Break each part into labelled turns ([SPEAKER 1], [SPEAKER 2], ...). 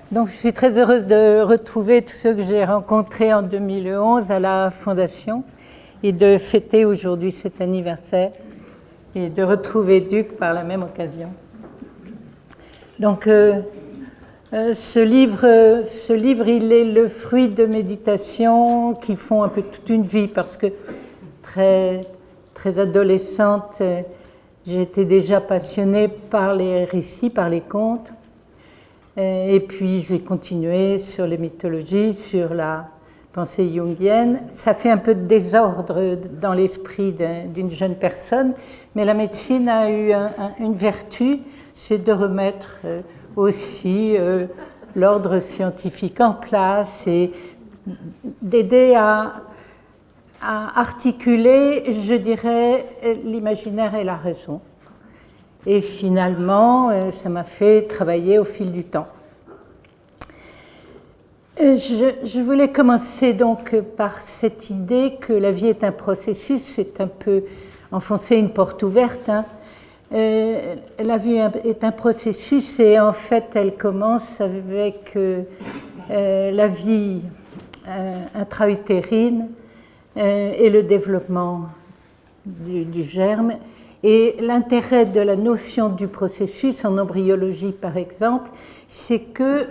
[SPEAKER 1] Donc, je suis très heureuse de retrouver tous ceux que j'ai rencontrés en 2011 à la Fondation et de fêter aujourd'hui cet anniversaire et de retrouver Duc par la même occasion. Donc, ce livre, il est le fruit de méditations qui font un peu toute une vie parce que très adolescente, j'étais déjà passionnée par les récits, par les contes. Et puis j'ai continué sur les mythologies, sur la pensée jungienne. Ça fait un peu de désordre dans l'esprit d'une jeune personne, mais la médecine a eu une vertu, c'est de remettre aussi l'ordre scientifique en place et d'aider à articuler, je dirais, l'imaginaire et la raison. Et finalement, ça m'a fait travailler au fil du temps. Je voulais commencer donc par cette idée que la vie est un processus, c'est un peu enfoncer une porte ouverte. La vie est un processus et en fait elle commence avec la vie intra-utérine et le développement du germe. Et l'intérêt de la notion du processus en embryologie, par exemple, c'est que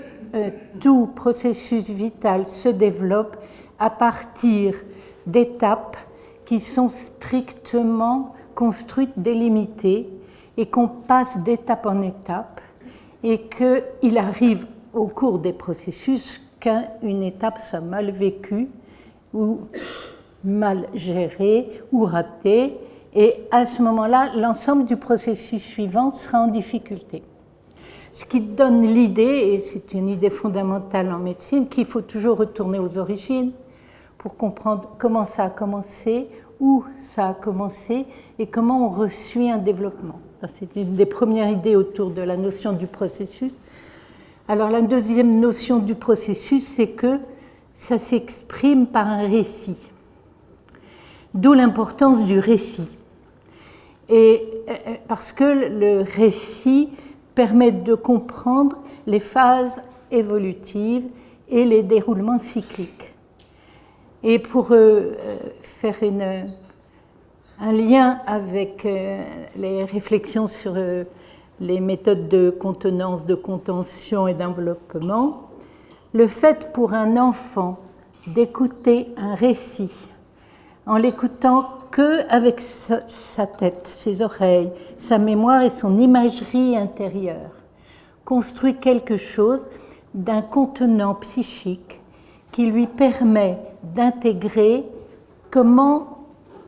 [SPEAKER 1] tout processus vital se développe à partir d'étapes qui sont strictement construites, délimitées, et qu'on passe d'étape en étape, et qu'il arrive au cours des processus qu'une étape soit mal vécue, ou mal gérée, ou ratée, et à ce moment-là, l'ensemble du processus suivant sera en difficulté. Ce qui donne l'idée, et c'est une idée fondamentale en médecine, qu'il faut toujours retourner aux origines pour comprendre comment ça a commencé, où ça a commencé et comment on reçut un développement. C'est une des premières idées autour de la notion du processus. Alors la deuxième notion du processus, c'est que ça s'exprime par un récit. D'où l'importance du récit. Et parce que le récit permet de comprendre les phases évolutives et les déroulements cycliques. Et pour faire un lien avec les réflexions sur les méthodes de contenance, de contention et d'enveloppement, le fait pour un enfant d'écouter un récit en l'écoutant qu'avec sa tête, ses oreilles, sa mémoire et son imagerie intérieure, construit quelque chose d'un contenant psychique qui lui permet d'intégrer comment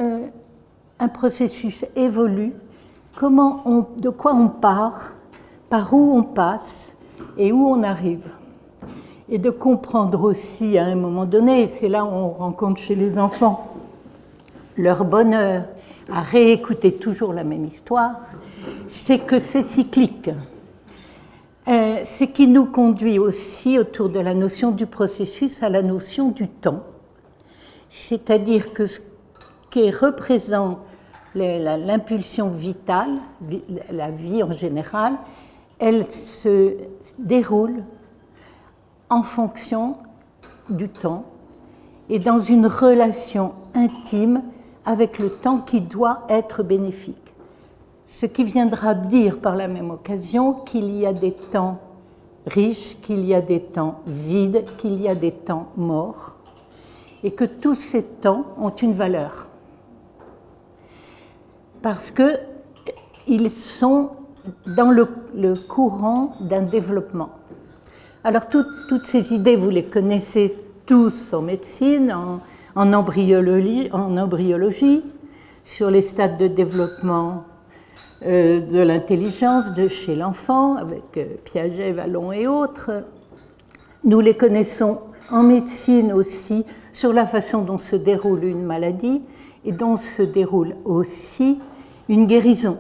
[SPEAKER 1] un processus évolue, de quoi on part, par où on passe et où on arrive. Et de comprendre aussi à un moment donné, et c'est là où on rencontre chez les enfants leur bonheur à réécouter toujours la même histoire, c'est que c'est cyclique. Ce qui nous conduit aussi autour de la notion du processus à la notion du temps. C'est-à-dire que ce qui représente l'impulsion vitale, la vie en général, elle se déroule en fonction du temps et dans une relation intime avec le temps qui doit être bénéfique. Ce qui viendra dire par la même occasion qu'il y a des temps riches, qu'il y a des temps vides, qu'il y a des temps morts, et que tous ces temps ont une valeur. Parce qu'ils sont dans le courant d'un développement. Alors toutes ces idées, vous les connaissez tous en médecine, en embryologie, sur les stades de développement de l'intelligence de chez l'enfant, avec Piaget, Vallon et autres. Nous les connaissons en médecine aussi sur la façon dont se déroule une maladie et dont se déroule aussi une guérison.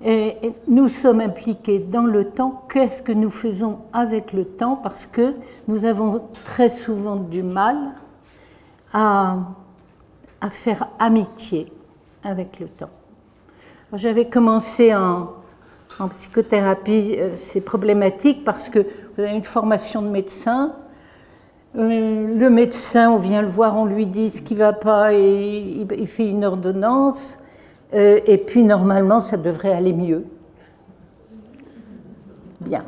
[SPEAKER 1] Et nous sommes impliqués dans le temps. Qu'est-ce que nous faisons avec le temps? Parce que nous avons très souvent du mal à faire amitié avec le temps. J'avais commencé En psychothérapie, c'est problématique parce que vous avez une formation de médecin. Le médecin, on vient le voir, on lui dit ce qui ne va pas et il fait une ordonnance. Et puis, normalement, ça devrait aller mieux. Bien.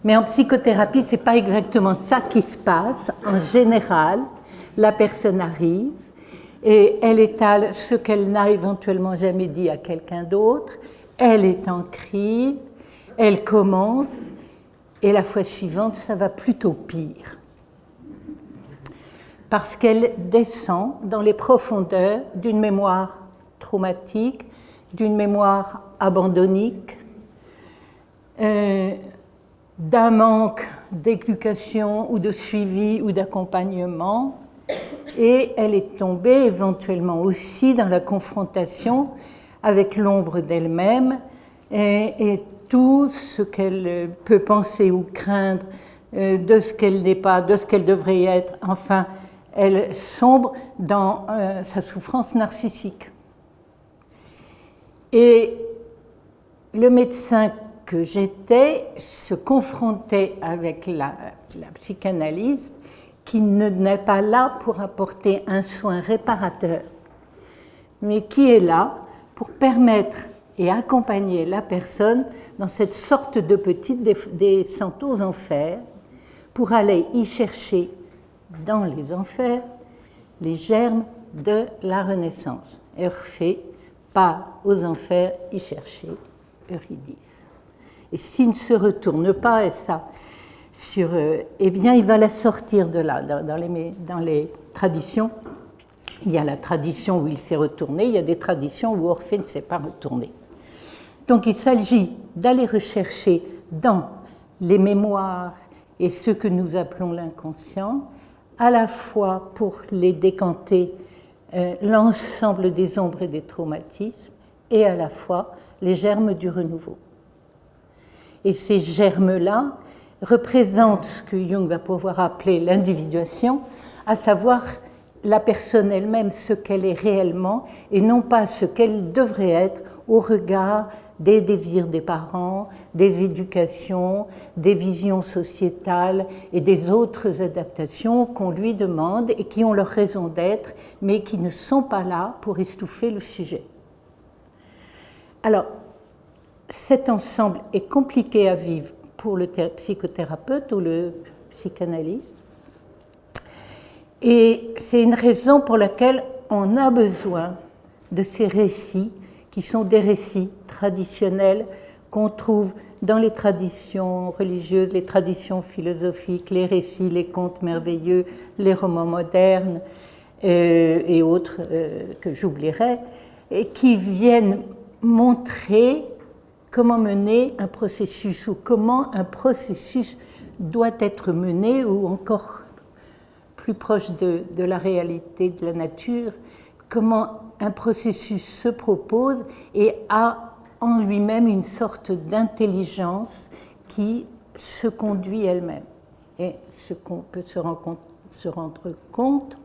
[SPEAKER 1] Mais en psychothérapie, ce n'est pas exactement ça qui se passe. En général, la personne arrive et elle étale ce qu'elle n'a éventuellement jamais dit à quelqu'un d'autre. Elle est en crise, elle commence, et la fois suivante, ça va plutôt pire. Parce qu'elle descend dans les profondeurs d'une mémoire traumatique, d'une mémoire abandonnique, d'un manque d'éducation ou de suivi ou d'accompagnement, et elle est tombée éventuellement aussi dans la confrontation avec l'ombre d'elle-même et tout ce qu'elle peut penser ou craindre de ce qu'elle n'est pas, de ce qu'elle devrait être. Enfin, elle sombre dans sa souffrance narcissique. Et le médecin que j'étais se confrontait avec la psychanalyste qui n'est pas là pour apporter un soin réparateur, mais qui est là pour permettre et accompagner la personne dans cette sorte de petite descente aux enfers pour aller y chercher dans les enfers les germes de la Renaissance. Orphée part aux enfers y chercher Eurydice. Et s'il ne se retourne pas, et ça, eh bien, il va la sortir de là. Dans les traditions, il y a la tradition où il s'est retourné, il y a des traditions où Orphée ne s'est pas retourné. Donc, il s'agit d'aller rechercher dans les mémoires et ce que nous appelons l'inconscient, à la fois pour les décanter l'ensemble des ombres et des traumatismes, et à la fois les germes du renouveau. Et ces germes-là représentent ce que Jung va pouvoir appeler l'individuation, à savoir la personne elle-même, ce qu'elle est réellement, et non pas ce qu'elle devrait être au regard des désirs des parents, des éducations, des visions sociétales et des autres adaptations qu'on lui demande et qui ont leur raison d'être, mais qui ne sont pas là pour estouffer le sujet. Alors, cet ensemble est compliqué à vivre pour le psychothérapeute ou le psychanalyste. Et c'est une raison pour laquelle on a besoin de ces récits qui sont des récits traditionnels qu'on trouve dans les traditions religieuses, les traditions philosophiques, les récits, les contes merveilleux, les romans modernes et autres que j'oublierai, et qui viennent montrer comment mener un processus ou comment un processus doit être mené ou encore plus proche de la réalité de la nature, comment un processus se propose et a en lui-même une sorte d'intelligence qui se conduit elle-même. Et ce qu'on peut se rendre compte,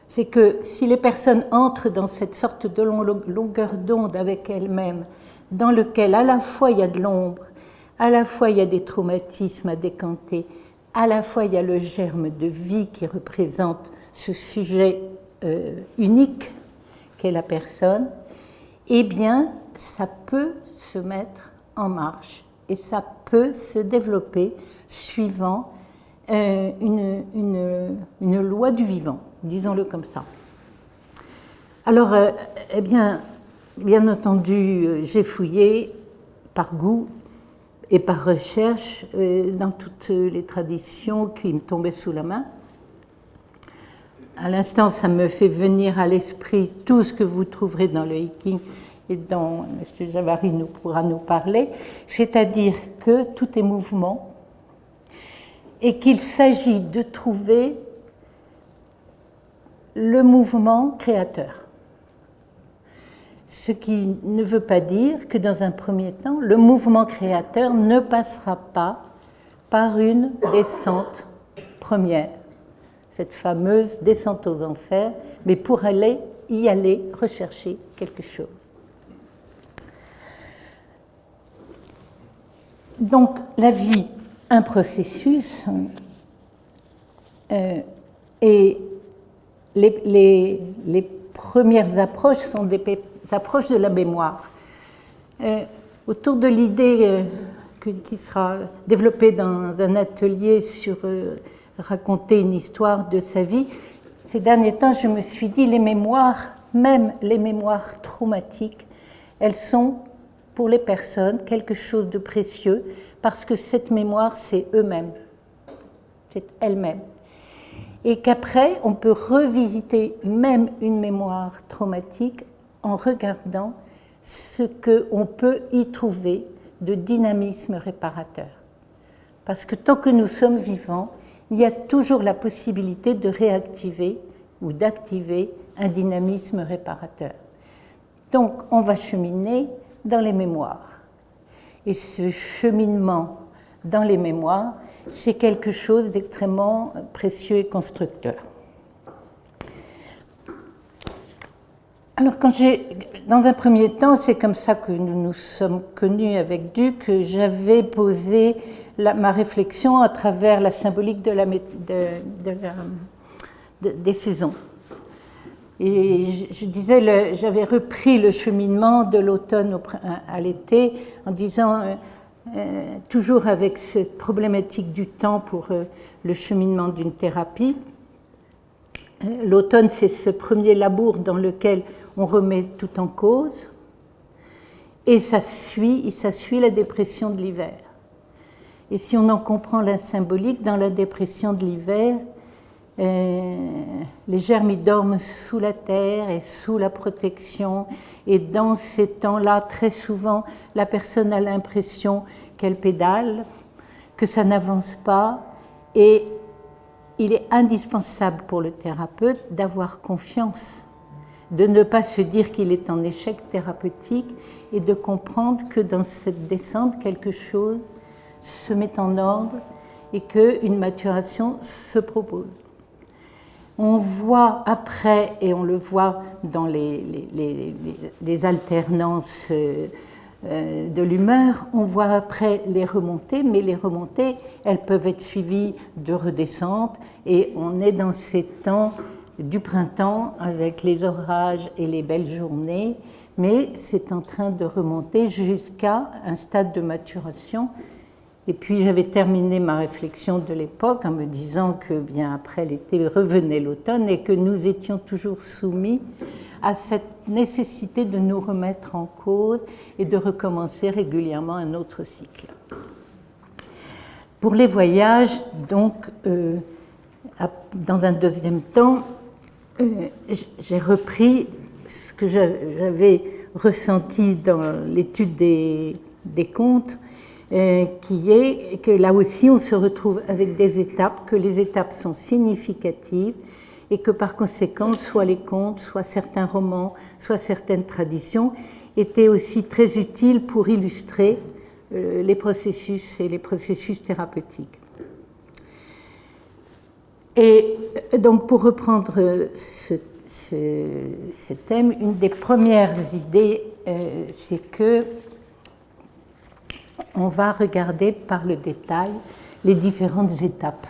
[SPEAKER 1] c'est que si les personnes entrent dans cette sorte de longueur d'onde avec elles-mêmes, dans lequel à la fois il y a de l'ombre, à la fois il y a des traumatismes à décanter, à la fois il y a le germe de vie qui représente ce sujet unique qu'est la personne, eh bien, ça peut se mettre en marche et ça peut se développer suivant une loi du vivant, disons-le comme ça. Alors, eh bien entendu, j'ai fouillé par goût et par recherche dans toutes les traditions qui me tombaient sous la main. À l'instant, ça me fait venir à l'esprit tout ce que vous trouverez dans le Hiking et dont M. Javary pourra nous parler, c'est-à-dire que tout est mouvement et qu'il s'agit de trouver le mouvement créateur. Ce qui ne veut pas dire que dans un premier temps, le mouvement créateur ne passera pas par une descente première, cette fameuse descente aux enfers, mais pour y aller rechercher quelque chose. Donc, la vie, un processus, et les premières approches sont des approches de la mémoire. Autour de l'idée qui sera développée dans un atelier sur raconter une histoire de sa vie, ces derniers temps, je me suis dit, les mémoires, même les mémoires traumatiques, elles sont pour les personnes quelque chose de précieux parce que cette mémoire, c'est eux-mêmes, c'est elles-mêmes. Et qu'après, on peut revisiter même une mémoire traumatique en regardant ce qu'on peut y trouver de dynamisme réparateur. Parce que tant que nous sommes vivants, il y a toujours la possibilité de réactiver ou d'activer un dynamisme réparateur. Donc, on va cheminer dans les mémoires. Et ce cheminement dans les mémoires, c'est quelque chose d'extrêmement précieux et constructeur. Alors, dans un premier temps, c'est comme ça que nous nous sommes connus avec Duc, j'avais posé ma réflexion à travers la symbolique des saisons. Et je disais, j'avais repris le cheminement de l'automne à l'été en disant, toujours avec cette problématique du temps pour le cheminement d'une thérapie. L'automne, c'est ce premier labour dans lequel on remet tout en cause, et ça suit la dépression de l'hiver. Et si on en comprend la symbolique, dans la dépression de l'hiver, les germes ils dorment sous la terre et sous la protection, et dans ces temps-là, très souvent, la personne a l'impression qu'elle pédale, que ça n'avance pas, et il est indispensable pour le thérapeute d'avoir confiance, de ne pas se dire qu'il est en échec thérapeutique et de comprendre que dans cette descente, quelque chose se met en ordre et qu'une maturation se propose. On voit après, et on le voit dans les alternances de l'humeur, on voit après les remontées, mais les remontées, elles peuvent être suivies de redescentes, et on est dans ces temps du printemps avec les orages et les belles journées, mais c'est en train de remonter jusqu'à un stade de maturation. Et puis j'avais terminé ma réflexion de l'époque en me disant que bien après l'été revenait l'automne et que nous étions toujours soumis à cette nécessité de nous remettre en cause et de recommencer régulièrement un autre cycle. Pour les voyages, donc, dans un deuxième temps, j'ai repris ce que j'avais ressenti dans l'étude des contes, qui est que là aussi on se retrouve avec des étapes, que les étapes sont significatives et que par conséquent, soit les contes, soit certains romans, soit certaines traditions étaient aussi très utiles pour illustrer les processus et les processus thérapeutiques. Et donc pour reprendre ce thème, une des premières idées, c'est que on va regarder par le détail les différentes étapes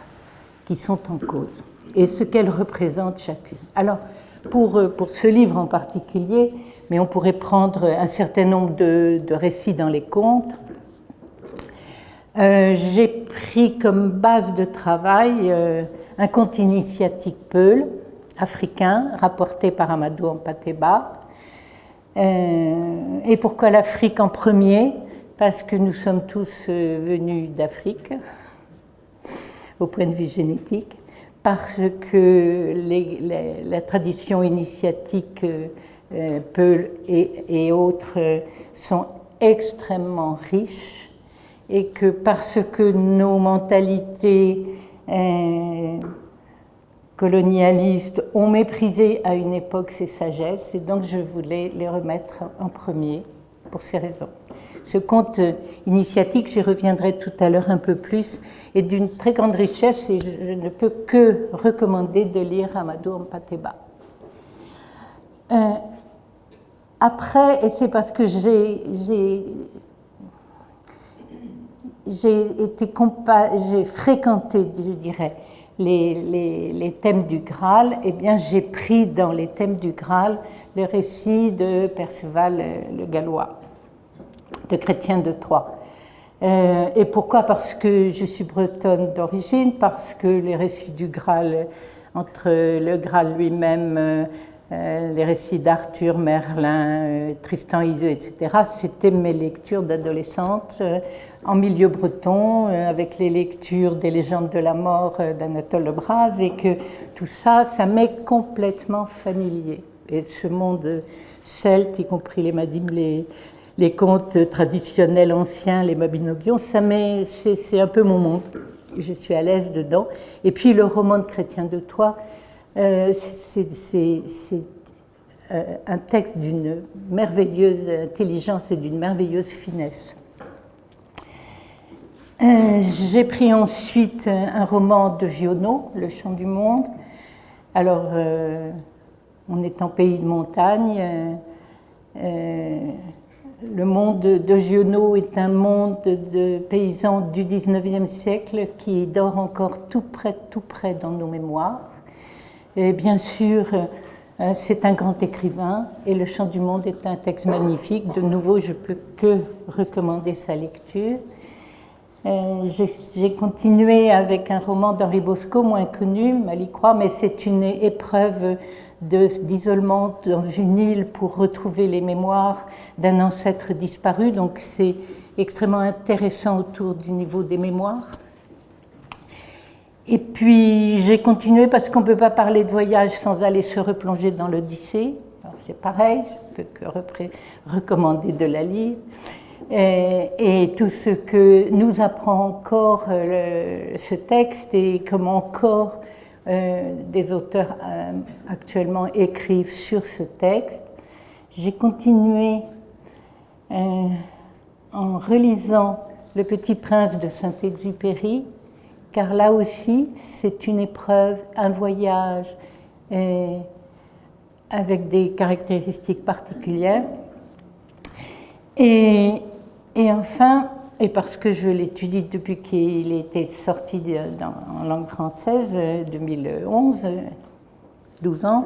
[SPEAKER 1] qui sont en cause et ce qu'elles représentent chacune. Alors, pour ce livre en particulier, mais on pourrait prendre un certain nombre de récits dans les contes, j'ai pris comme base de travail un conte initiatique Peul, africain, rapporté par Amadou Hampâté-Bâ. Et pourquoi l'Afrique en premier ? Parce que nous sommes tous venus d'Afrique, au point de vue génétique, parce que la tradition initiatique Peul et autres sont extrêmement riches, et que parce que nos mentalités colonialistes ont méprisé à une époque ces sagesses, et donc je voulais les remettre en premier pour ces raisons. Ce conte initiatique, j'y reviendrai tout à l'heure un peu plus, est d'une très grande richesse et je ne peux que recommander de lire Amadou Hampâté-Bâ. Après, et c'est parce que j'ai fréquenté, je dirais, les thèmes du Graal. Eh bien, j'ai pris dans les thèmes du Graal le récit de Perceval le Gallois, de Chrétien de Troyes. Et pourquoi? Parce que je suis bretonne d'origine, parce que les récits du Graal, entre le Graal lui-même, les récits d'Arthur, Merlin, Tristan Iseult, etc., c'était mes lectures d'adolescente en milieu breton, avec les lectures des légendes de la mort d'Anatole Lebras, et que tout ça, ça m'est complètement familier. Et ce monde celte, y compris les contes traditionnels anciens, les Mabinogions, c'est un peu mon monde. Je suis à l'aise dedans. Et puis le roman de Chrétien de Troyes, c'est un texte d'une merveilleuse intelligence et d'une merveilleuse finesse. J'ai pris ensuite un roman de Giono, Le Chant du Monde. Alors, on est en pays de montagne. Le monde de Giono est un monde de paysans du XIXe siècle qui dort encore tout près dans nos mémoires. Et bien sûr, c'est un grand écrivain et Le Chant du Monde est un texte magnifique. De nouveau, je ne peux que recommander sa lecture. J'ai continué avec un roman d'Henri Bosco, moins connu, Malicroix, mais c'est une épreuve d'isolement dans une île pour retrouver les mémoires d'un ancêtre disparu. Donc c'est extrêmement intéressant autour du niveau des mémoires. Et puis j'ai continué parce qu'on ne peut pas parler de voyage sans aller se replonger dans l'Odyssée. C'est pareil, je ne peux que recommander de la lire. Et tout ce que nous apprend encore ce texte et comment encore des auteurs actuellement écrivent sur ce texte. J'ai continué en relisant Le Petit Prince de Saint-Exupéry, car là aussi, c'est une épreuve, un voyage avec des caractéristiques particulières. Et enfin, et parce que je l'étudie depuis qu'il était sorti en langue française, 2011, 12 ans,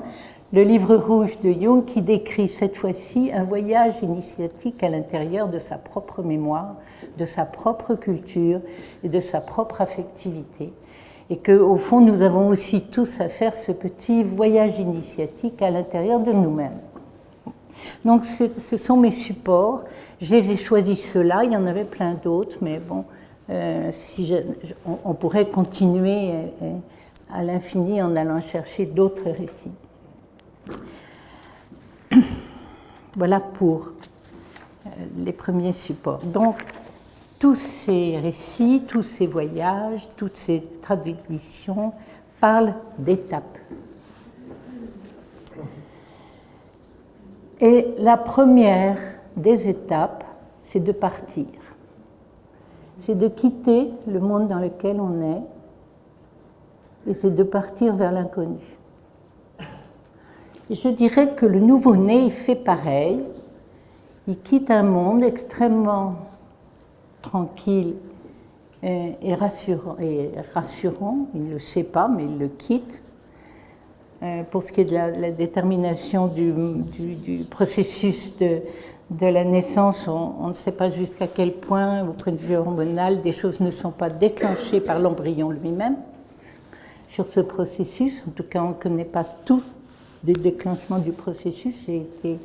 [SPEAKER 1] le livre rouge de Jung qui décrit cette fois-ci un voyage initiatique à l'intérieur de sa propre mémoire, de sa propre culture et de sa propre affectivité. Et qu'au fond, nous avons aussi tous à faire ce petit voyage initiatique à l'intérieur de nous-mêmes. Donc ce sont mes supports. Je les ai choisis ceux-là, il y en avait plein d'autres, mais bon, on pourrait continuer à l'infini en allant chercher d'autres récits. Voilà pour les premiers supports. Donc, tous ces récits, tous ces voyages, toutes ces traductions parlent d'étapes. Et la première des étapes, c'est de partir. C'est de quitter le monde dans lequel on est et c'est de partir vers l'inconnu. Et je dirais que le nouveau-né, il fait pareil. Il quitte un monde extrêmement tranquille et rassurant. Il ne le sait pas, mais il le quitte. Pour ce qui est de la détermination du processus de la naissance, on ne sait pas jusqu'à quel point, au point de vue hormonal, des choses ne sont pas déclenchées par l'embryon lui-même sur ce processus. En tout cas, on ne connaît pas tout du déclenchement du processus. J'ai été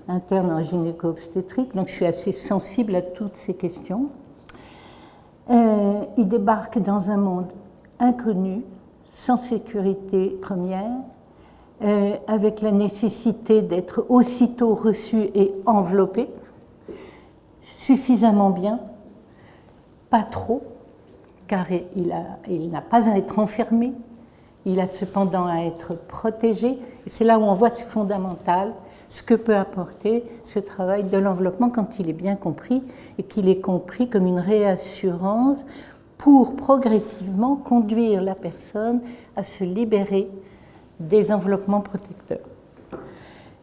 [SPEAKER 1] interne en gynéco-obstétrique, donc je suis assez sensible à toutes ces questions. Il débarque dans un monde inconnu, sans sécurité première, avec la nécessité d'être aussitôt reçu et enveloppé, suffisamment bien, pas trop, car il n'a pas à être enfermé, il a cependant à être protégé. Et c'est là où on voit, c'est fondamental, ce que peut apporter ce travail de l'enveloppement quand il est bien compris et qu'il est compris comme une réassurance pour progressivement conduire la personne à se libérer des enveloppements protecteurs.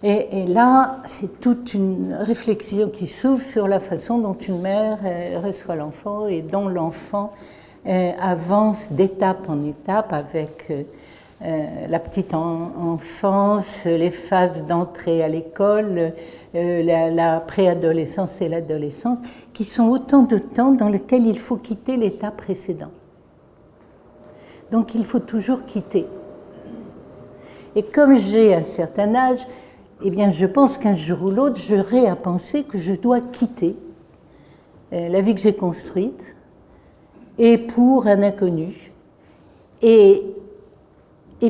[SPEAKER 1] Et là, c'est toute une réflexion qui s'ouvre sur la façon dont une mère reçoit l'enfant et dont l'enfant avance d'étape en étape avec la petite enfance, les phases d'entrée à l'école, la préadolescence et l'adolescence, qui sont autant de temps dans lequel il faut quitter l'état précédent. Donc il faut toujours quitter. Et comme j'ai un certain âge, eh bien je pense qu'un jour ou l'autre, j'aurai à penser que je dois quitter la vie que j'ai construite et pour un inconnu. Et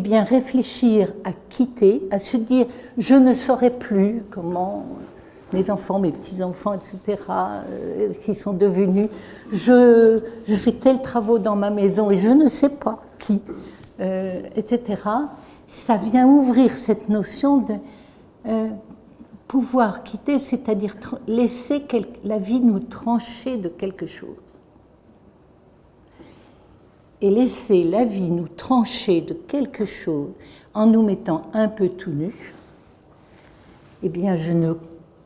[SPEAKER 1] bien réfléchir à quitter, à se dire je ne saurais plus comment mes enfants, mes petits-enfants, etc., qui sont devenus, je fais tels travaux dans ma maison et je ne sais pas qui, etc., ça vient ouvrir cette notion de pouvoir quitter, c'est-à-dire laisser la vie nous trancher de quelque chose. Et laisser la vie nous trancher de quelque chose en nous mettant un peu tout nus, eh bien, je ne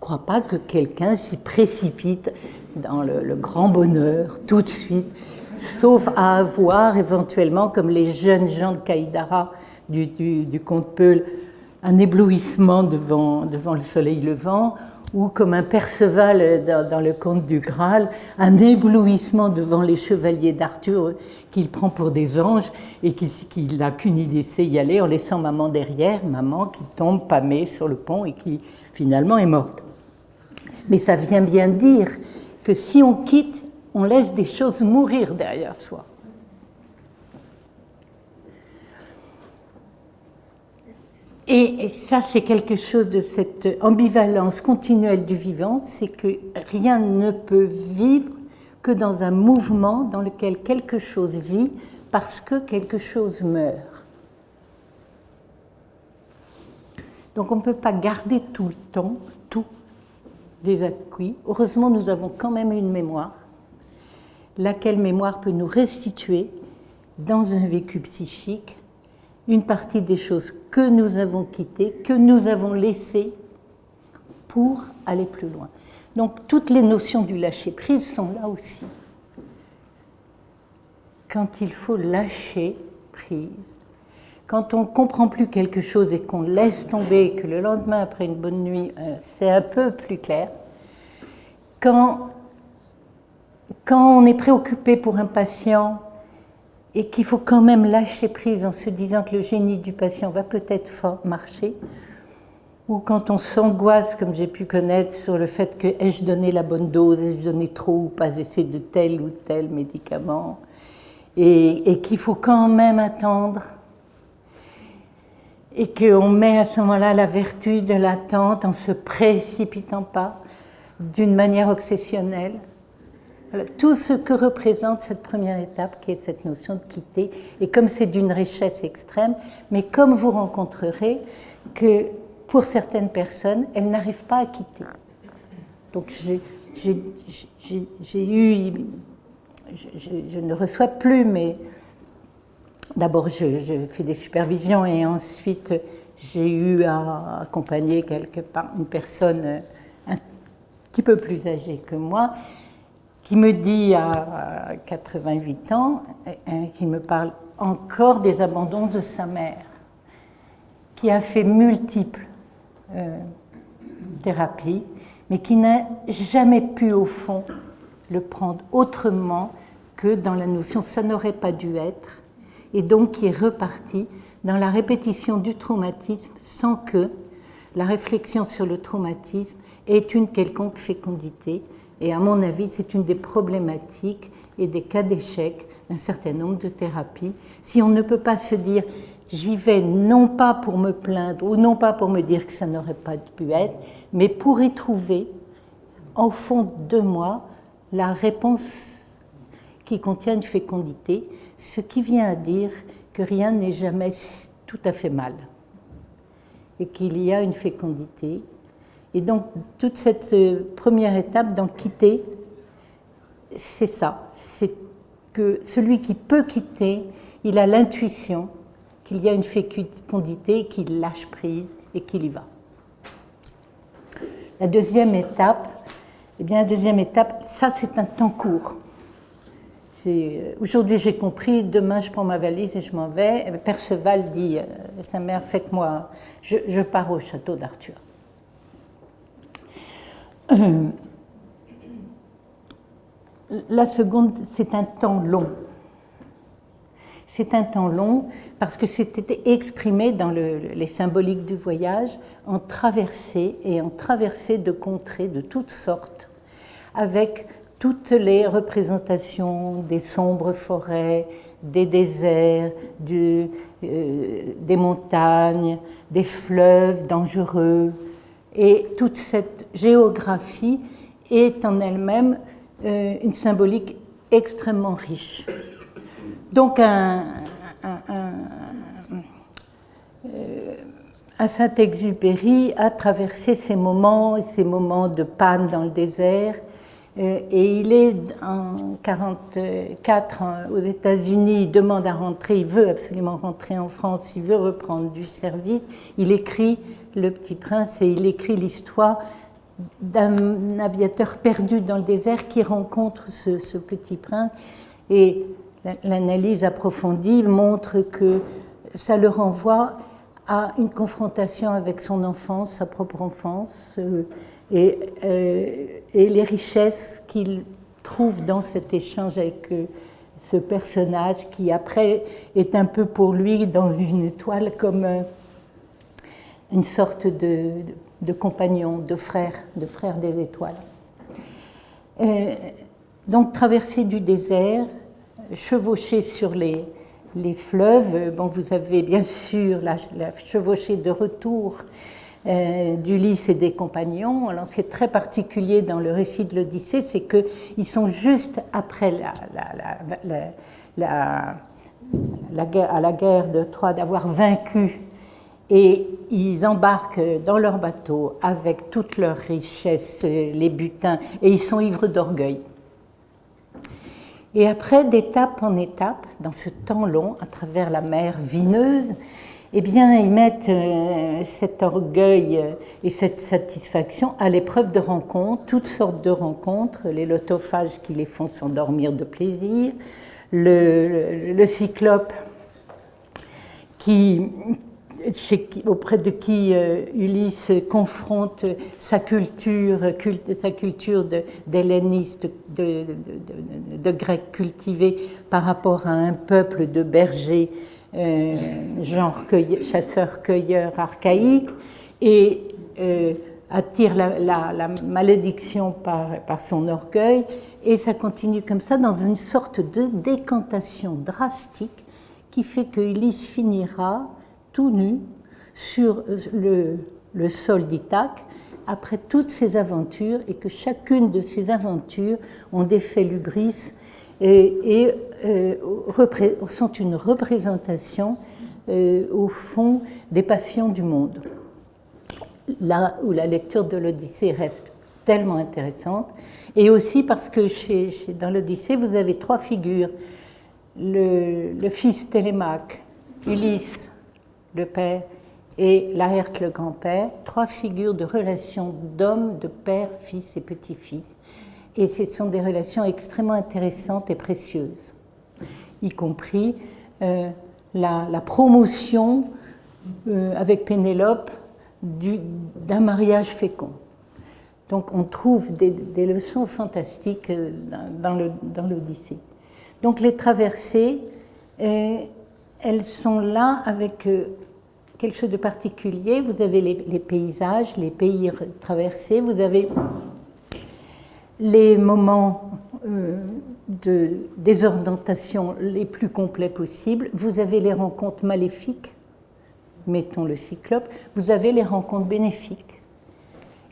[SPEAKER 1] crois pas que quelqu'un s'y précipite dans le grand bonheur tout de suite, sauf à avoir éventuellement, comme les jeunes gens de Caïdara du conte Peul, un éblouissement devant le soleil levant, ou comme un Perceval dans le conte du Graal, un éblouissement devant les chevaliers d'Arthur qu'il prend pour des anges et qu'il n'a qu'une idée, c'est y aller en laissant maman derrière, maman qui tombe pâmée sur le pont et qui finalement est morte. Mais ça vient bien dire que si on quitte, on laisse des choses mourir derrière soi. Et ça, c'est quelque chose de cette ambivalence continuelle du vivant, c'est que rien ne peut vivre que dans un mouvement dans lequel quelque chose vit parce que quelque chose meurt. Donc on ne peut pas garder tout le temps, tout des acquis. Heureusement, nous avons quand même une mémoire, laquelle mémoire peut nous restituer dans un vécu psychique une partie des choses que nous avons quittées, que nous avons laissées pour aller plus loin. Donc toutes les notions du lâcher-prise sont là aussi. Quand il faut lâcher prise, quand on ne comprend plus quelque chose et qu'on laisse tomber, que le lendemain, après une bonne nuit, c'est un peu plus clair, quand on est préoccupé pour un patient et qu'il faut quand même lâcher prise en se disant que le génie du patient va peut-être marcher, ou quand on s'angoisse, comme j'ai pu connaître, sur le fait que ai-je donné la bonne dose, ai-je donné trop ou pas assez de tel ou tel médicament, et qu'il faut quand même attendre, et qu'on met à ce moment-là la vertu de l'attente en se précipitant pas d'une manière obsessionnelle. Voilà, tout ce que représente cette première étape qui est cette notion de quitter, et comme c'est d'une richesse extrême, mais comme vous rencontrerez que pour certaines personnes, elles n'arrivent pas à quitter. Donc je ne reçois plus, mais d'abord je fais des supervisions et ensuite j'ai eu à accompagner une personne un petit peu plus âgée que moi, qui me dit à 88 ans, qui me parle encore des abandons de sa mère, qui a fait multiples thérapies, mais qui n'a jamais pu, au fond, le prendre autrement que dans la notion « ça n'aurait pas dû être », et donc qui est reparti dans la répétition du traumatisme sans que la réflexion sur le traumatisme ait une quelconque fécondité. Et à mon avis, c'est une des problématiques et des cas d'échec d'un certain nombre de thérapies. Si on ne peut pas se dire « j'y vais non pas pour me plaindre ou non pas pour me dire que ça n'aurait pas pu être, mais pour y trouver, au fond de moi, la réponse qui contient une fécondité », ce qui vient à dire que rien n'est jamais tout à fait mal et qu'il y a une fécondité. Et donc, toute cette première étape d'en quitter, c'est ça. C'est que celui qui peut quitter, il a l'intuition qu'il y a une fécondité, qu'il lâche prise et qu'il y va. la deuxième étape, eh bien, la deuxième étape, ça c'est un temps court. Aujourd'hui j'ai compris, demain je prends ma valise et je m'en vais. Perceval dit à sa mère, faites-moi, je pars au château d'Arthur. La seconde, c'est un temps long. C'est un temps long parce que c'était exprimé dans les symboliques du voyage en traversée de contrées de toutes sortes, avec toutes les représentations des sombres forêts, des déserts, des montagnes, des fleuves dangereux. Et toute cette géographie est en elle-même une symbolique extrêmement riche. Donc un Saint-Exupéry a traversé ces moments de panne dans le désert, et il est en 1944 aux États-Unis, il demande à rentrer, il veut absolument rentrer en France, il veut reprendre du service, il écrit Le Petit Prince et il écrit l'histoire d'un aviateur perdu dans le désert qui rencontre ce petit prince, et l'analyse approfondie montre que ça le renvoie à une confrontation avec son enfance, sa propre enfance, et les richesses qu'il trouve dans cet échange avec ce personnage qui après est un peu pour lui dans une étoile comme une sorte de compagnon, de frère des étoiles. Donc traversée du désert, chevaucher sur les fleuves. Bon, vous avez bien sûr la chevauchée de retour d'Ulysse et des compagnons. Alors, ce qui est très particulier dans le récit de l'Odyssée, c'est qu'ils sont juste après à la guerre de Troie d'avoir vaincu, et ils embarquent dans leur bateau avec toutes leurs richesses, les butins, et ils sont ivres d'orgueil. Et après, d'étape en étape, dans ce temps long, à travers la mer vineuse, eh bien, ils mettent cet orgueil et cette satisfaction à l'épreuve de rencontres, toutes sortes de rencontres, les lotophages qui les font s'endormir de plaisir, le cyclope auprès de qui Ulysse confronte sa culture d'helléniste, de grec cultivé par rapport à un peuple de bergers, genre chasseurs-cueilleurs archaïques, et attire la malédiction par son orgueil, et ça continue comme ça dans une sorte de décantation drastique qui fait que Ulysse finira tout nu sur le sol d'Ithaque après toutes ces aventures, et que chacune de ces aventures ont des faits lubris et sont une représentation au fond des passions du monde. Là où la lecture de l'Odyssée reste tellement intéressante, et aussi parce que dans l'Odyssée vous avez trois figures, le fils Télémaque, Ulysse le père et Laërte le grand-père, trois figures de relations d'hommes, de père, fils et petit-fils. Et ce sont des relations extrêmement intéressantes et précieuses, y compris la promotion avec Pénélope d'un mariage fécond. Donc on trouve des leçons fantastiques dans l'Odyssée. Donc les traversées, elles sont là avec quelque chose de particulier. Vous avez les paysages, les pays traversés, vous avez les moments de désorientation les plus complets possibles, vous avez les rencontres maléfiques, mettons le cyclope, vous avez les rencontres bénéfiques.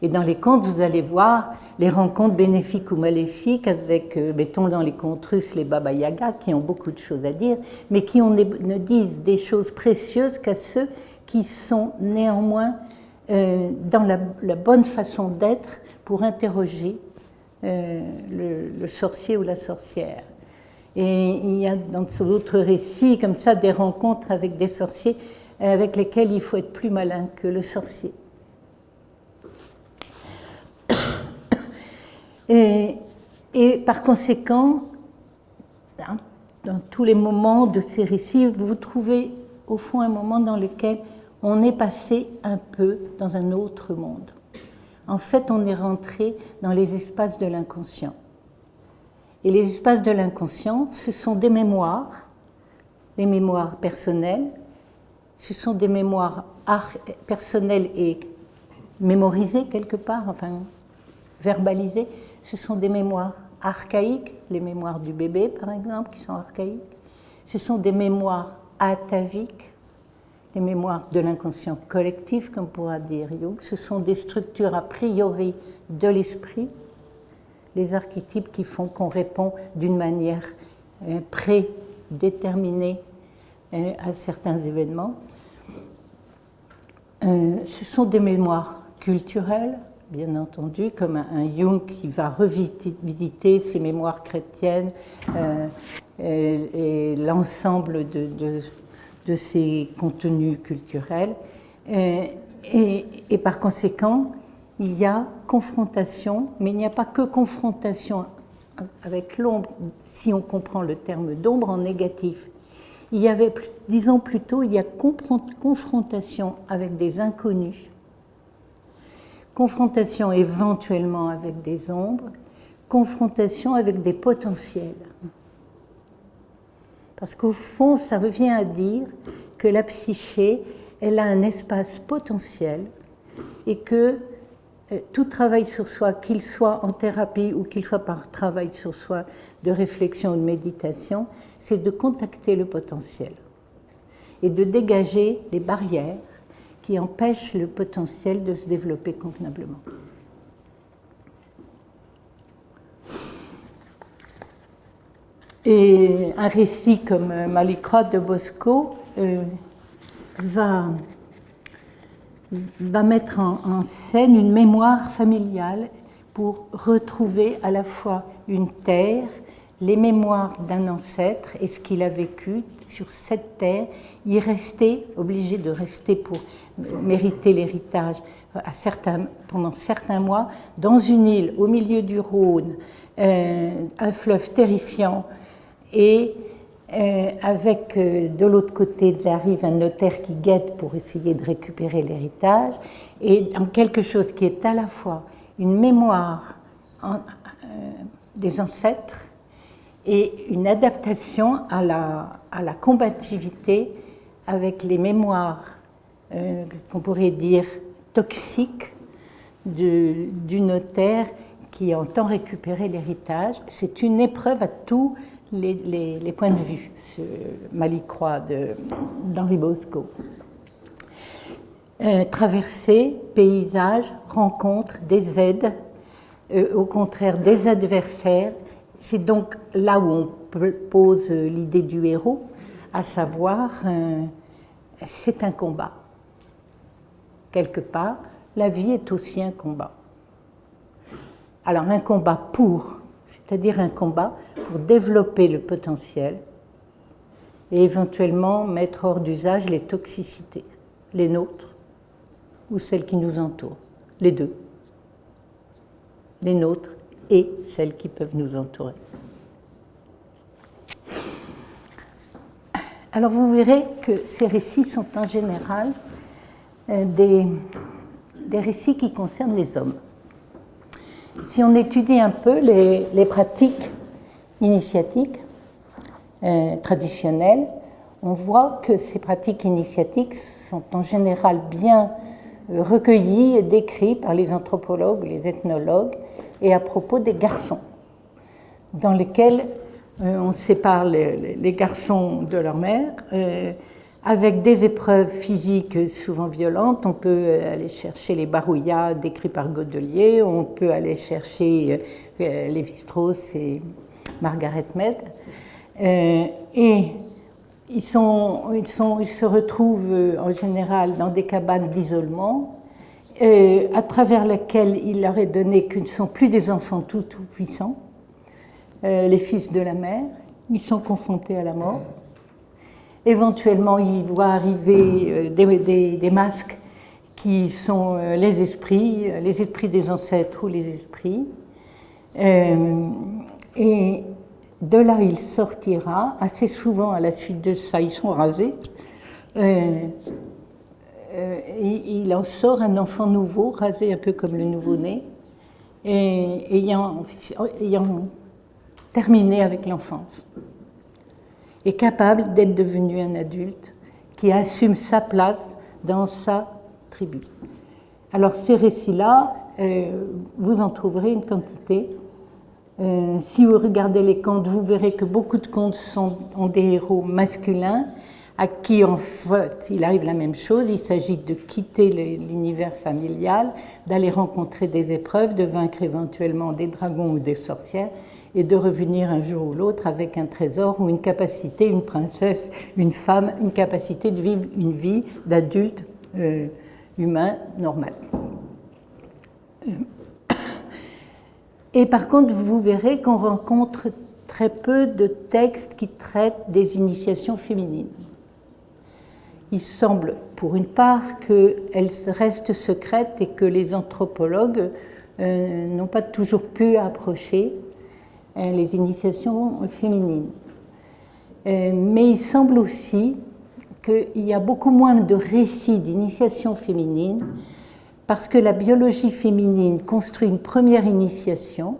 [SPEAKER 1] Et dans les contes, vous allez voir les rencontres bénéfiques ou maléfiques avec, mettons dans les contes russes, les Baba Yaga, qui ont beaucoup de choses à dire, mais qui ne disent des choses précieuses qu'à ceux qui sont néanmoins dans la bonne façon d'être pour interroger le sorcier ou la sorcière. Et il y a dans d'autres récits comme ça des rencontres avec des sorciers avec lesquels il faut être plus malin que le sorcier. Et par conséquent, hein, dans tous les moments de ces récits, vous trouvez au fond un moment dans lequel on est passé un peu dans un autre monde. En fait, on est rentré dans les espaces de l'inconscient. Et les espaces de l'inconscient, ce sont des mémoires, les mémoires personnelles, ce sont des mémoires personnelles et mémorisées quelque part, enfin verbalisées, ce sont des mémoires archaïques, les mémoires du bébé par exemple, qui sont archaïques, ce sont des mémoires ataviques, les mémoires de l'inconscient collectif, comme pourra dire Jung, ce sont des structures a priori de l'esprit, les archétypes qui font qu'on répond d'une manière prédéterminée à certains événements. Ce sont des mémoires culturelles, bien entendu, comme un Jung qui va revisiter ses mémoires chrétiennes et l'ensemble de ses contenus culturels. Et par conséquent, il y a confrontation, mais il n'y a pas que confrontation avec l'ombre, si on comprend le terme d'ombre en négatif. Il y avait, disons plutôt, il y a confrontation avec des inconnus, confrontation éventuellement avec des ombres, confrontation avec des potentiels. Parce qu'au fond, ça revient à dire que la psyché, elle a un espace potentiel et que tout travail sur soi, qu'il soit en thérapie ou qu'il soit par travail sur soi de réflexion ou de méditation, c'est de contacter le potentiel et de dégager les barrières qui empêchent le potentiel de se développer convenablement. Et un récit comme Malicroix de Bosco va mettre en scène une mémoire familiale pour retrouver à la fois une terre, les mémoires d'un ancêtre et ce qu'il a vécu sur cette terre, y rester, obligé de rester pour mériter l'héritage pendant certains mois, dans une île au milieu du Rhône, un fleuve terrifiant, et avec de l'autre côté de la rive un notaire qui guette pour essayer de récupérer l'héritage, et en quelque chose qui est à la fois une mémoire des ancêtres et une adaptation à la combativité avec les mémoires qu'on pourrait dire toxiques du notaire qui entend récupérer l'héritage. C'est une épreuve à tous les points de vue, ce Malicroix d'Henri Bosco. Traversée, paysage, rencontre, des aides, au contraire des adversaires. C'est donc là où on pose l'idée du héros, à savoir, c'est un combat. Quelque part, la vie est aussi un combat. Alors un combat c'est-à-dire un combat pour développer le potentiel et éventuellement mettre hors d'usage les toxicités, les nôtres ou celles qui nous entourent, les deux, les nôtres et celles qui peuvent nous entourer. Alors vous verrez que ces récits sont en général des récits qui concernent les hommes. Si on étudie un peu les pratiques initiatiques traditionnelles, on voit que ces pratiques initiatiques sont en général bien recueillies et décrites par les anthropologues, les ethnologues, et à propos des garçons, dans lesquels on sépare les garçons de leur mère, avec des épreuves physiques souvent violentes. On peut aller chercher les barouillas décrits par Godelier, on peut aller chercher Lévi-Strauss et Margaret Mead. Et ils se retrouvent en général dans des cabanes d'isolement, à travers lesquelles il leur est donné qu'ils ne sont plus des enfants tout puissants, les fils de la mère, ils sont confrontés à la mort. Éventuellement, il doit arriver des masques qui sont les esprits des ancêtres ou les esprits. Et de là, il sortira, assez souvent à la suite de ça, ils sont rasés, il en sort un enfant nouveau, rasé un peu comme le nouveau-né, et ayant terminé avec l'enfance, et capable d'être devenu un adulte qui assume sa place dans sa tribu. Alors ces récits-là, vous en trouverez une quantité. Si vous regardez les contes, vous verrez que beaucoup de contes ont des héros masculins à qui en fait il arrive la même chose. Il s'agit de quitter l'univers familial, d'aller rencontrer des épreuves, de vaincre éventuellement des dragons ou des sorcières et de revenir un jour ou l'autre avec un trésor ou une capacité, une princesse, une femme, une capacité de vivre une vie d'adulte humain normal. Et par contre, vous verrez qu'on rencontre très peu de textes qui traitent des initiations féminines. Il semble, pour une part, qu'elles restent secrètes et que les anthropologues n'ont pas toujours pu approcher les initiations féminines. Mais il semble aussi qu'il y a beaucoup moins de récits d'initiation féminine parce que la biologie féminine construit une première initiation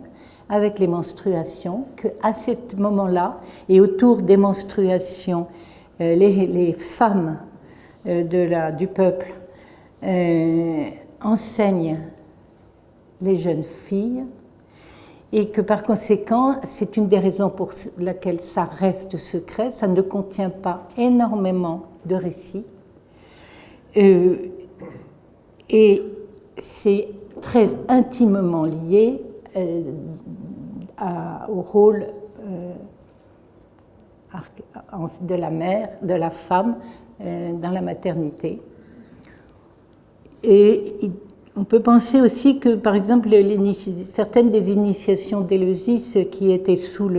[SPEAKER 1] avec les menstruations, qu'à ce moment-là, et autour des menstruations, les femmes du peuple enseignent les jeunes filles, et que par conséquent, c'est une des raisons pour laquelle ça reste secret, ça ne contient pas énormément de récits, et c'est très intimement lié au rôle de la mère, de la femme dans la maternité. Et on peut penser aussi que, par exemple, certaines des initiations d'Éleusis qui étaient sous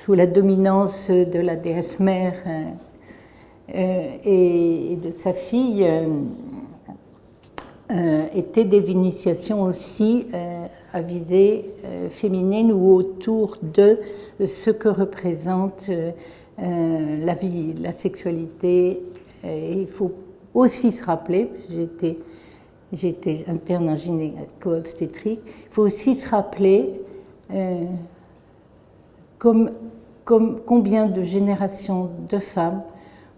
[SPEAKER 1] la dominance de la déesse mère et de sa fille étaient des initiations aussi à visée féminine ou autour de ce que représente la vie, la sexualité. Et il faut aussi se rappeler, j'ai été interne en gynéco-obstétrique, il faut aussi se rappeler combien de générations de femmes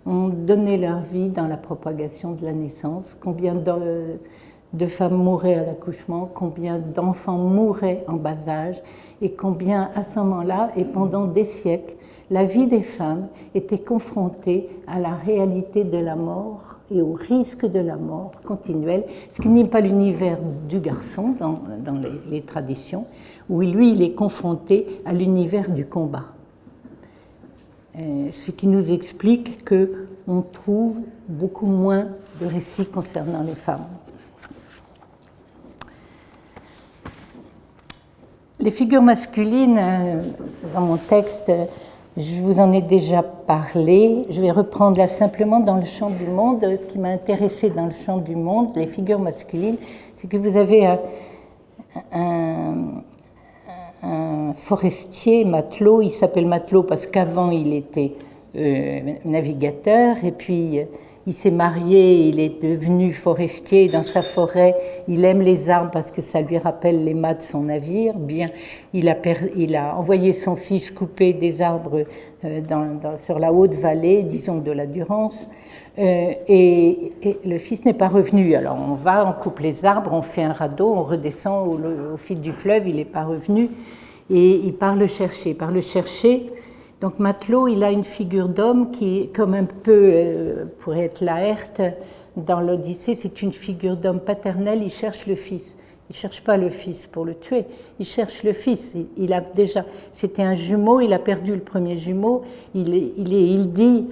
[SPEAKER 1] ont donné leur vie dans la propagation de la naissance, combien de femmes mouraient à l'accouchement, combien d'enfants mouraient en bas âge, et combien à ce moment-là, et pendant des siècles, la vie des femmes était confrontée à la réalité de la mort et au risque de la mort continuelle, ce qui n'est pas l'univers du garçon dans les traditions, où lui, il est confronté à l'univers du combat. Ce qui nous explique qu'on trouve beaucoup moins de récits concernant les femmes. Les figures masculines, dans mon texte, je vous en ai déjà parlé. Je vais reprendre là simplement dans le champ du monde. Ce qui m'a intéressé dans le champ du monde, les figures masculines, c'est que vous avez un forestier, matelot. Il s'appelle matelot parce qu'avant il était navigateur, et puis il s'est marié, il est devenu forestier. Dans sa forêt, il aime les arbres parce que ça lui rappelle les mâts de son navire. Bien, il a envoyé son fils couper des arbres sur la haute vallée, disons de la Durance, et le fils n'est pas revenu. Alors on coupe les arbres, on fait un radeau, on redescend au fil du fleuve, il n'est pas revenu, et il part le chercher. Donc matelot, il a une figure d'homme qui, comme un peu pourrait être Laërte dans l'Odyssée, c'est une figure d'homme paternel. Il cherche le fils. Il ne cherche pas le fils pour le tuer. Il cherche le fils. C'était un jumeau. Il a perdu le premier jumeau. Il dit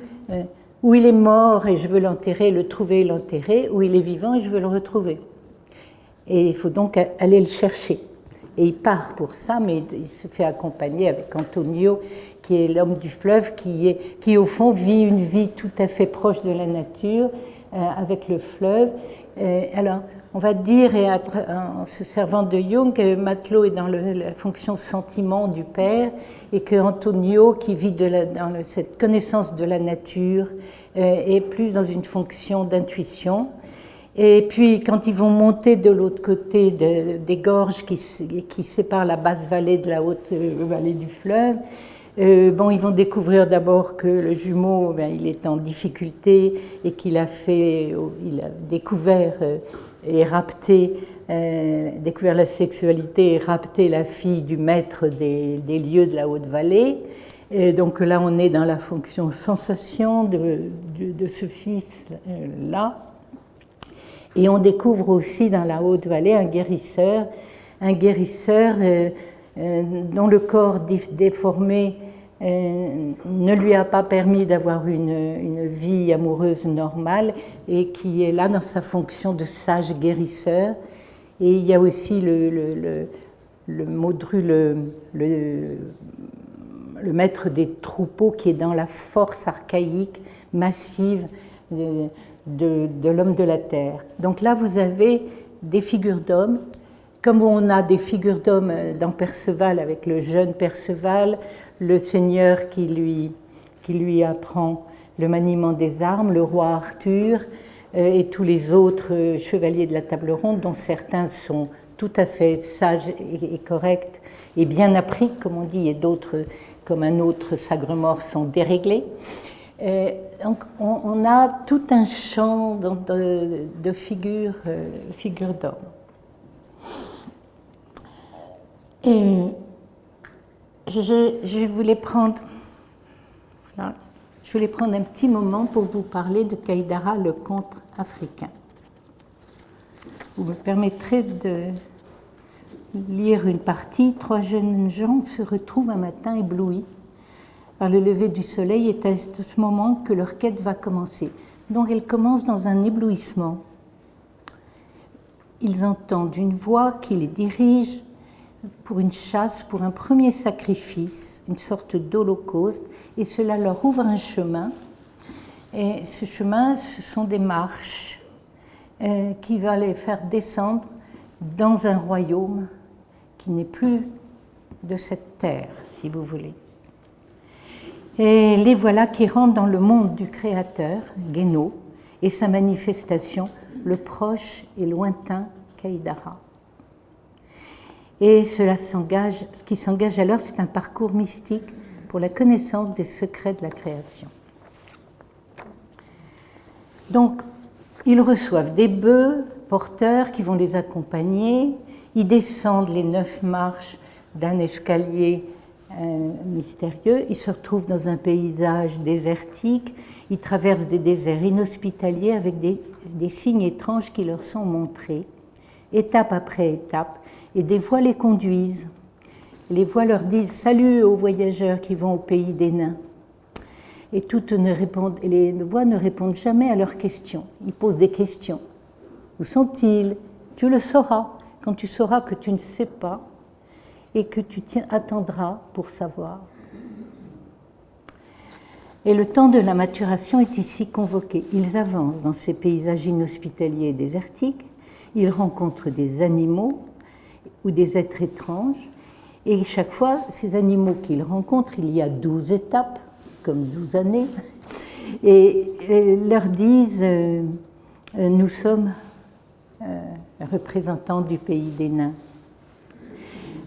[SPEAKER 1] où il est mort et je veux l'enterrer, le trouver et l'enterrer. Où il est vivant et je veux le retrouver. Et il faut donc aller le chercher. Et il part pour ça, mais il se fait accompagner avec Antonio, qui est l'homme du fleuve, qui au fond vit une vie tout à fait proche de la nature, avec le fleuve. Alors, on va dire, en se servant de Jung, que Matelot est dans la fonction sentiment du père et que Antonio, qui vit dans cette connaissance de la nature, est plus dans une fonction d'intuition. Et puis, quand ils vont monter de l'autre côté des gorges qui séparent la basse vallée de la haute vallée du fleuve, ils vont découvrir d'abord que le jumeau, il est en difficulté et il a découvert et rapté, découvert la sexualité et rapté la fille du maître des lieux de la haute vallée. Et donc là, on est dans la fonction sensation de ce fils-là. Et on découvre aussi dans la haute vallée un guérisseur dont le corps déformé ne lui a pas permis d'avoir une vie amoureuse normale et qui est là dans sa fonction de sage guérisseur. Et il y a aussi le Modru, le maître des troupeaux, qui est dans la force archaïque, massive de l'homme de la terre. Donc là, vous avez des figures d'hommes, comme on a des figures d'hommes dans Perceval, avec le jeune Perceval, le seigneur qui lui apprend le maniement des armes, le roi Arthur, et tous les autres chevaliers de la table ronde, dont certains sont tout à fait sages et corrects et bien appris, comme on dit, et d'autres, comme un autre Sagremort, sont déréglés. Donc on a tout un champ de figures d'hommes. Et je voulais prendre un petit moment pour vous parler de Kaïdara, le conte africain. Vous me permettrez de lire une partie. 3 jeunes gens se retrouvent un matin éblouis par le lever du soleil, et c'est à ce moment que leur quête va commencer. Donc elle commence dans un éblouissement. Ils entendent une voix qui les dirige pour une chasse, pour un premier sacrifice, une sorte d'holocauste, et cela leur ouvre un chemin. Et ce chemin, ce sont des marches qui vont les faire descendre dans un royaume qui n'est plus de cette terre, si vous voulez. Et les voilà qui rentrent dans le monde du Créateur, Guéno, et sa manifestation, le proche et lointain Kaïdara. Et ce qui s'engage alors, c'est un parcours mystique pour la connaissance des secrets de la création. Donc, ils reçoivent des bœufs porteurs qui vont les accompagner. Ils descendent les 9 marches d'un escalier mystérieux. Ils se retrouvent dans un paysage désertique. Ils traversent des déserts inhospitaliers avec des signes étranges qui leur sont montrés, étape après étape, et des voix les conduisent. Les voix leur disent « Salut aux voyageurs qui vont au pays des nains ». Et les voix ne répondent jamais à leurs questions. Ils posent des questions. Où sont-ils? Tu le sauras quand tu sauras que tu ne sais pas et que tu attendras pour savoir. Et le temps de la maturation est ici convoqué. Ils avancent dans ces paysages inhospitaliers et désertiques. Ils rencontrent des animaux ou des êtres étranges. Et chaque fois, ces animaux qu'ils rencontrent, il y a 12 étapes, comme 12 années, et leur disent nous sommes représentants du pays des nains.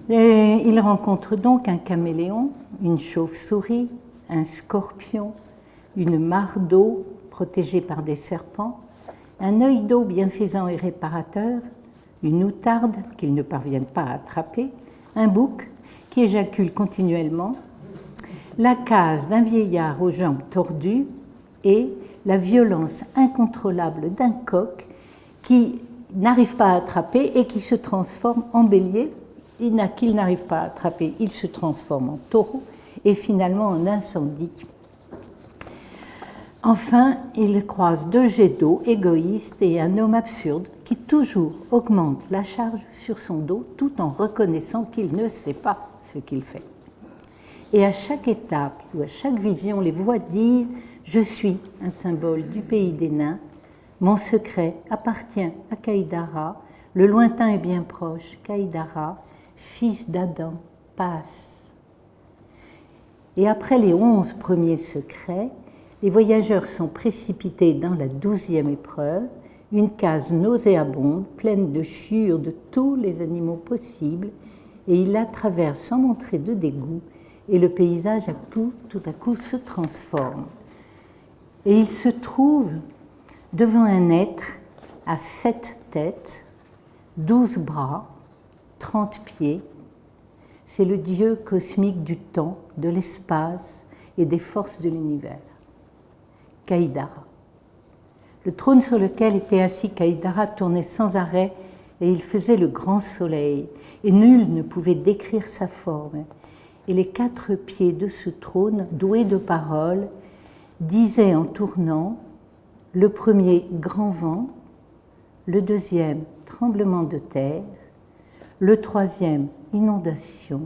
[SPEAKER 1] Et ils rencontrent donc un caméléon, une chauve-souris, un scorpion, une mare d'eau protégée par des serpents, un œil d'eau bienfaisant et réparateur, une outarde qu'ils ne parviennent pas à attraper, un bouc qui éjacule continuellement, la case d'un vieillard aux jambes tordues et la violence incontrôlable d'un coq qui n'arrive pas à attraper et qui se transforme en bélier, qu'il n'arrive pas à attraper, il se transforme en taureau et finalement en incendie. Enfin, il croise 2 jets d'eau égoïstes et un homme absurde qui toujours augmente la charge sur son dos tout en reconnaissant qu'il ne sait pas ce qu'il fait. Et à chaque étape ou à chaque vision, les voix disent « Je suis un symbole du pays des nains, Mon secret appartient à Kaïdara, le lointain est bien proche. Kaïdara, fils d'Adam, passe. Et après les 11 premiers secrets, les voyageurs sont précipités dans la 12e épreuve, une case nauséabonde, pleine de chiures de tous les animaux possibles, et ils la traversent sans montrer de dégoût, et le paysage tout à coup se transforme. Et ils se trouvent devant un être à 7 têtes, 12 bras, 30 pieds. C'est le dieu cosmique du temps, de l'espace et des forces de l'univers. Kaïdara. Le trône sur lequel était assis Kaïdara tournait sans arrêt et il faisait le grand soleil, et nul ne pouvait décrire sa forme. Et les 4 pieds de ce trône, doués de paroles, disaient en tournant, le premier grand vent, le deuxième tremblement de terre, le troisième inondation,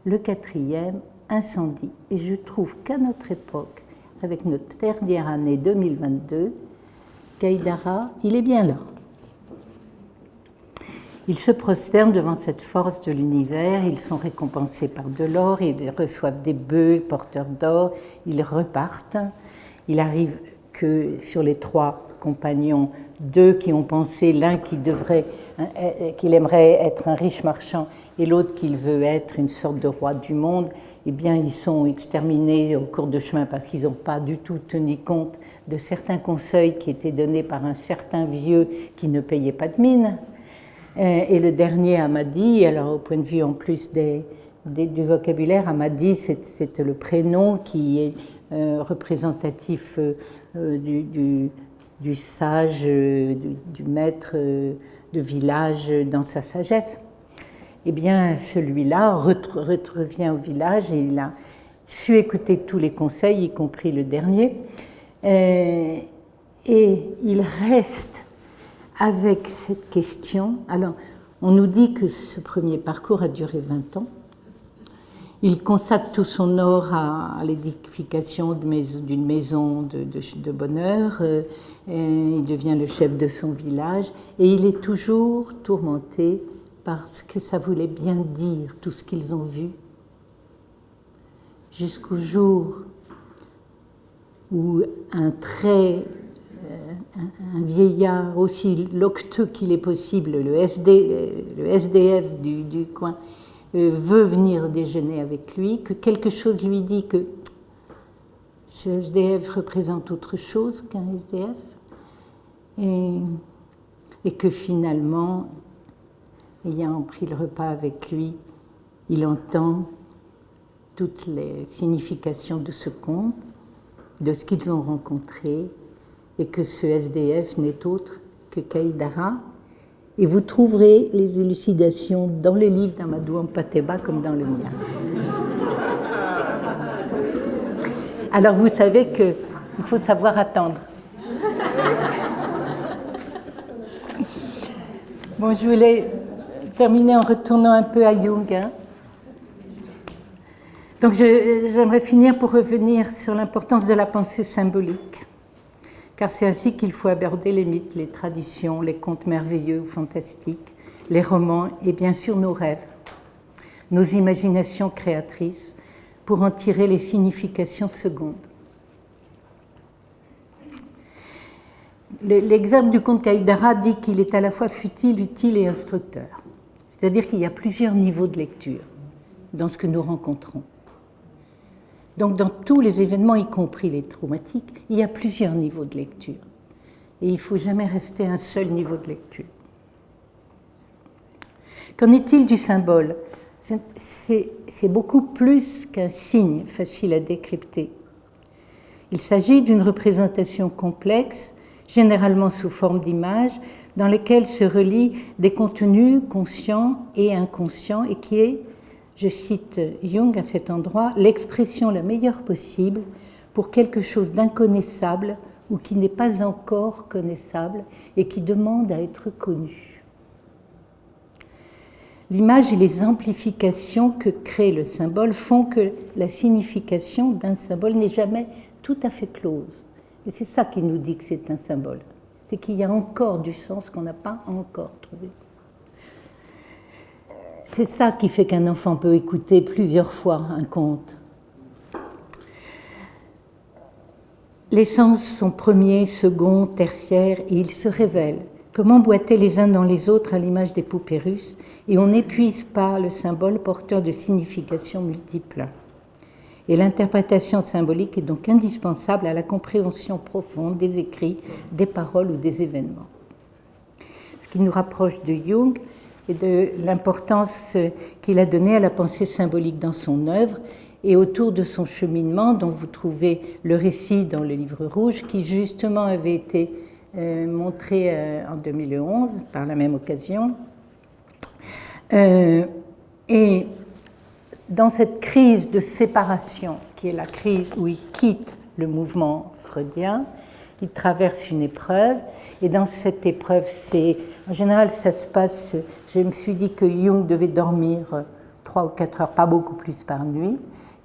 [SPEAKER 1] le quatrième incendie. Et je trouve qu'à notre époque, avec notre dernière année 2022, Kaïdara, il est bien là. Ils se prosternent devant cette force de l'univers, ils sont récompensés par de l'or, ils reçoivent des bœufs porteurs d'or, ils repartent. Il arrive que sur les 3 compagnons, 2 qui ont pensé, l'un qu'il aimerait être un riche marchand et l'autre qu'il veut être une sorte de roi du monde, eh bien ils sont exterminés au cours de chemin parce qu'ils n'ont pas du tout tenu compte de certains conseils qui étaient donnés par un certain vieux qui ne payait pas de mine. Et le dernier, Amadi, alors au point de vue en plus du vocabulaire, Amadi, c'est le prénom qui est représentatif du sage, du maître de village dans sa sagesse. Eh bien, celui-là revient au village et il a su écouter tous les conseils, y compris le dernier. Et il reste avec cette question. Alors, on nous dit que ce premier parcours a duré 20 ans. Il consacre tout son or à l'édification d'une maison de bonheur. Il devient le chef de son village. Et il est toujours tourmenté par ce que ça voulait bien dire, tout ce qu'ils ont vu. Jusqu'au jour où un vieillard aussi locteux qu'il est possible, le SDF du coin, veut venir déjeuner avec lui, que quelque chose lui dit que ce SDF représente autre chose qu'un SDF, et que finalement, ayant pris le repas avec lui, il entend toutes les significations de ce conte, de ce qu'ils ont rencontré, et que ce SDF n'est autre que Kaïdara. Et vous trouverez les élucidations dans le livre d'Amadou Hampâté-Bâ comme dans le mien. Alors vous savez qu'il faut savoir attendre. Bon, je voulais terminer en retournant un peu à Jung. Donc j'aimerais finir pour revenir sur l'importance de la pensée symbolique. Car c'est ainsi qu'il faut aborder les mythes, les traditions, les contes merveilleux ou fantastiques, les romans et bien sûr nos rêves, nos imaginations créatrices, pour en tirer les significations secondes. L'exemple du conte Kaïdara dit qu'il est à la fois futile, utile et instructeur. C'est-à-dire qu'il y a plusieurs niveaux de lecture dans ce que nous rencontrons. Donc, dans tous les événements, y compris les traumatiques, il y a plusieurs niveaux de lecture. Et il ne faut jamais rester à un seul niveau de lecture. Qu'en est-il du symbole ? C'est beaucoup plus qu'un signe facile à décrypter. Il s'agit d'une représentation complexe, généralement sous forme d'images, dans lesquelles se relient des contenus conscients et inconscients, et qui est, je cite Jung à cet endroit, l'expression la meilleure possible pour quelque chose d'inconnaissable ou qui n'est pas encore connaissable et qui demande à être connu. L'image et les amplifications que crée le symbole font que la signification d'un symbole n'est jamais tout à fait close. Et c'est ça qui nous dit que c'est un symbole. c'est qu'il y a encore du sens qu'on n'a pas encore trouvé. C'est ça qui fait qu'un enfant peut écouter plusieurs fois un conte. Les sens sont premiers, seconds, tertiaires, et ils se révèlent, comme emboîtés les uns dans les autres à l'image des poupées russes, et on n'épuise pas le symbole porteur de significations multiples. Et l'interprétation symbolique est donc indispensable à la compréhension profonde des écrits, des paroles ou des événements. Ce qui nous rapproche de Jung et de l'importance qu'il a donnée à la pensée symbolique dans son œuvre et autour de son cheminement, dont vous trouvez le récit dans le livre rouge, qui justement avait été montré en 2011 par la même occasion. Et dans cette crise de séparation, qui est la crise où il quitte le mouvement freudien, il traverse une épreuve, et dans cette épreuve, en général, ça se passe, je me suis dit que Jung devait dormir 3 ou 4 heures, pas beaucoup plus par nuit,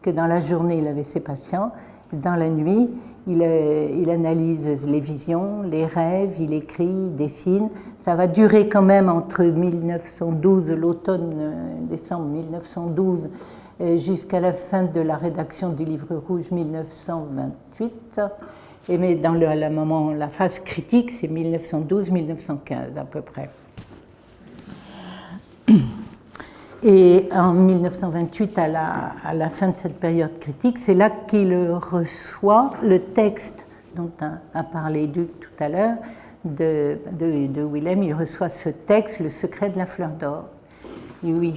[SPEAKER 1] que dans la journée, il avait ses patients, dans la nuit, il analyse les visions, les rêves, il écrit, il dessine. Ça va durer quand même entre 1912, l'automne, décembre 1912, jusqu'à la fin de la rédaction du livre rouge 1928. Mais dans la phase critique, c'est 1912-1915 à peu près. Et en 1928, à la fin de cette période critique, c'est là qu'il reçoit le texte dont a parlé Duc tout à l'heure, de Willem. Il reçoit ce texte, Le secret de la fleur d'or. Il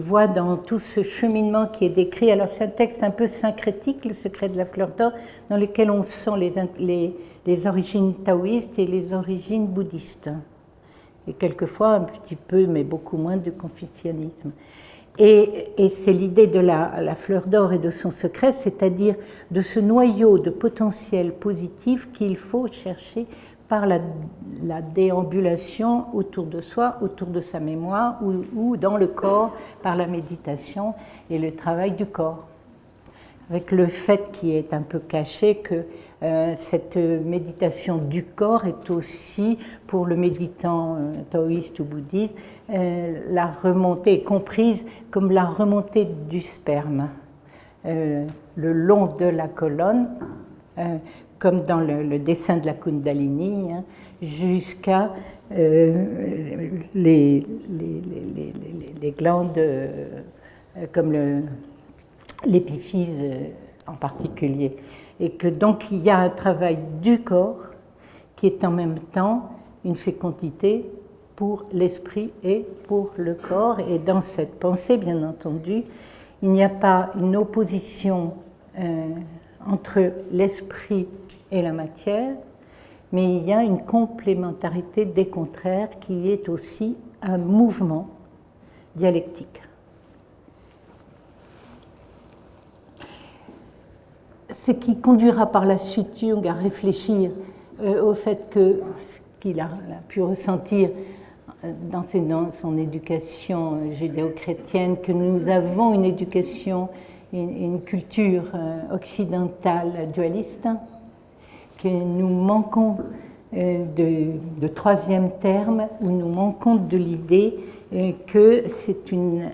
[SPEAKER 1] voit dans tout ce cheminement qui est décrit, alors c'est un texte un peu syncrétique, Le secret de la fleur d'or, dans lequel on sent les origines taoïstes et les origines bouddhistes. Et quelquefois un petit peu, mais beaucoup moins, du confucianisme. Et c'est l'idée de la fleur d'or et de son secret, c'est-à-dire de ce noyau de potentiel positif qu'il faut chercher par la déambulation autour de soi, autour de sa mémoire, ou dans le corps, par la méditation et le travail du corps. Avec le fait qui est un peu caché que cette méditation du corps est aussi, pour le méditant taoïste ou bouddhiste, la remontée est comprise comme la remontée du sperme, le long de la colonne, comme dans le dessin de la Kundalini, jusqu'à les glandes, comme l'épiphyse en particulier. Et que donc il y a un travail du corps qui est en même temps une fécondité pour l'esprit et pour le corps. Et dans cette pensée, bien entendu, il n'y a pas une opposition entre l'esprit et la matière, mais il y a une complémentarité des contraires qui est aussi un mouvement dialectique. Ce qui conduira par la suite Jung à réfléchir au fait que ce qu'il a pu ressentir dans son éducation judéo-chrétienne, que nous avons une éducation, une culture occidentale dualiste, que nous manquons de troisième terme, où nous manquons de l'idée que c'est une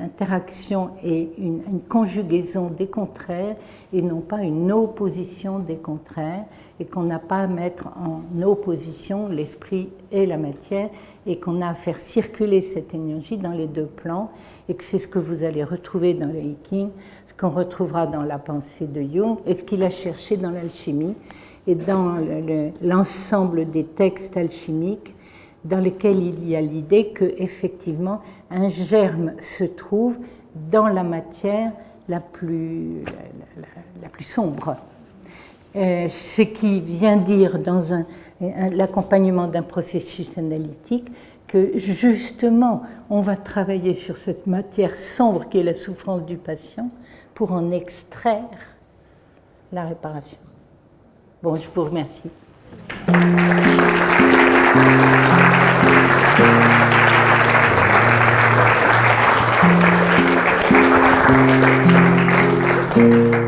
[SPEAKER 1] interaction et une conjugaison des contraires et non pas une opposition des contraires, et qu'on n'a pas à mettre en opposition l'esprit et la matière, et qu'on a à faire circuler cette énergie dans les deux plans, et que c'est ce que vous allez retrouver dans le I Ching, ce qu'on retrouvera dans la pensée de Jung, et ce qu'il a cherché dans l'alchimie, et dans l'ensemble des textes alchimiques, dans lesquels il y a l'idée qu'effectivement un germe se trouve dans la matière la plus sombre. Ce qui vient dire dans l'accompagnement d'un processus analytique que justement on va travailler sur cette matière sombre qui est la souffrance du patient pour en extraire la réparation. Bon, je vous remercie. Thank you.